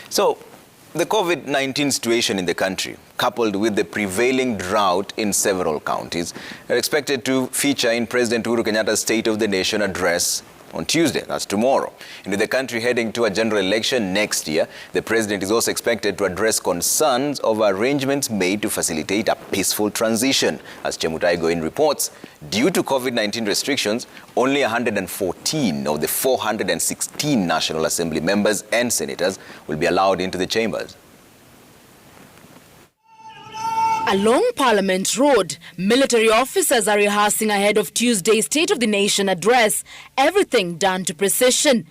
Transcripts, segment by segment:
So, the COVID-19 situation in the country, coupled with the prevailing drought in several counties, are expected to feature in President Uhuru Kenyatta's State of the Nation address on Tuesday, that's tomorrow. And with the country heading to a general election next year, the president is also expected to address concerns over arrangements made to facilitate a peaceful transition. As Chemutai Goin reports, due to COVID-19 restrictions, only 114 of the 416 National Assembly members and senators will be allowed into the chambers. Along Parliament Road, military officers are rehearsing ahead of Tuesday's State of the Nation address, everything done to precision.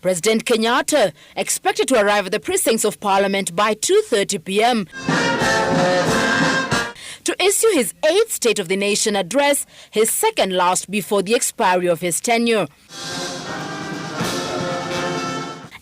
President Kenyatta expected to arrive at the precincts of Parliament by 2:30 p.m. to issue his 8th State of the Nation address, his second last before the expiry of his tenure.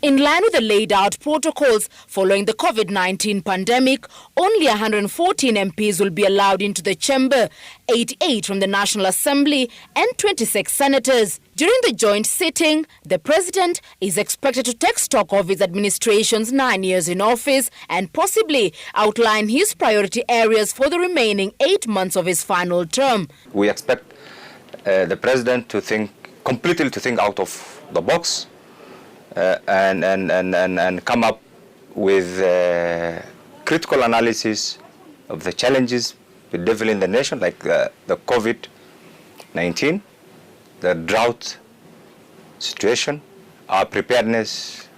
In line with the laid-out protocols following the COVID-19 pandemic, only 114 MPs will be allowed into the chamber, 88 from the National Assembly and 26 senators. During the joint sitting, the president is expected to take stock of his administration's 9 years in office and possibly outline his priority areas for the remaining 8 months of his final term. We expect the president to completely think out of the box. And come up with critical analysis of the challenges bedeviling the nation, like the COVID-19, the drought situation, our preparedness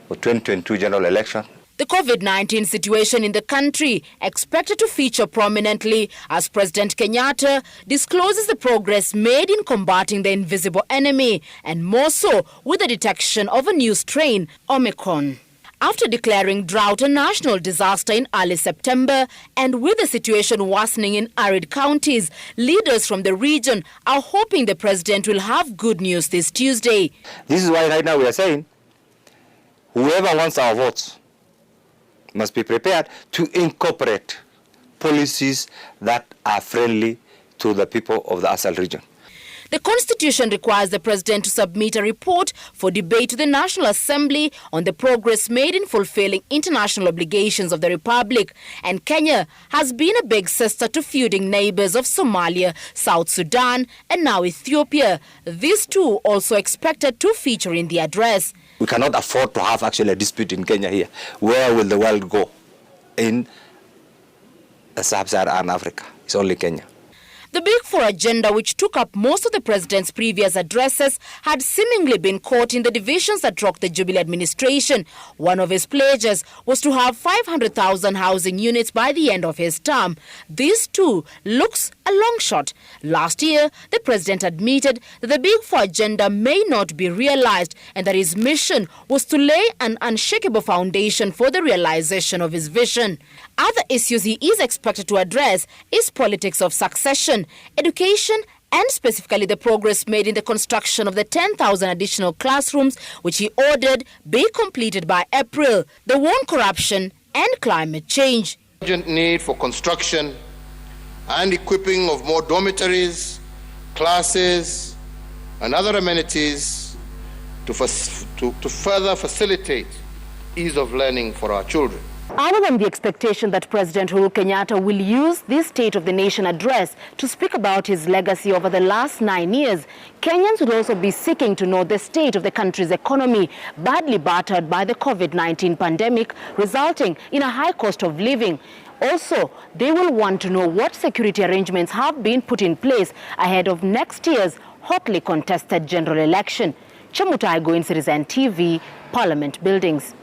for 2022 general election. The COVID-19 situation in the country expected to feature prominently as President Kenyatta discloses the progress made in combating the invisible enemy, and more so with the detection of a new strain, Omicron. After declaring drought a national disaster in early September, and with the situation worsening in arid counties, leaders from the region are hoping the president will have good news this Tuesday. This is why right now we are saying, whoever wants our votes must be prepared to incorporate policies that are friendly to the people of the Asal region. The Constitution requires the President to submit a report for debate to the National Assembly on the progress made in fulfilling international obligations of the Republic. And Kenya has been a big sister to feuding neighbors of Somalia, South Sudan, and now Ethiopia. These two also expected to feature in the address. We cannot afford to have actually a dispute in Kenya here. Where will the world go in sub-Saharan Africa? It's only Kenya. The Big Four agenda, which took up most of the president's previous addresses, had seemingly been caught in the divisions that rocked the Jubilee administration. One of his pledges was to have 500,000 housing units by the end of his term. This too looks a long shot. Last year, the president admitted that the Big Four agenda may not be realized and that his mission was to lay an unshakable foundation for the realization of his vision. Other issues he is expected to address is politics of succession, education, and specifically the progress made in the construction of the 10,000 additional classrooms, which he ordered be completed by April, the war on corruption and climate change. Urgent need for construction and equipping of more dormitories, classes, and other amenities to further facilitate ease of learning for our children. Other than the expectation that President Uhuru Kenyatta will use this State of the Nation address to speak about his legacy over the last 9 years, Kenyans will also be seeking to know the state of the country's economy, badly battered by the COVID-19 pandemic, resulting in a high cost of living. Also, they will want to know what security arrangements have been put in place ahead of next year's hotly contested general election. Chemutai Goin, Citizen TV, Parliament Buildings.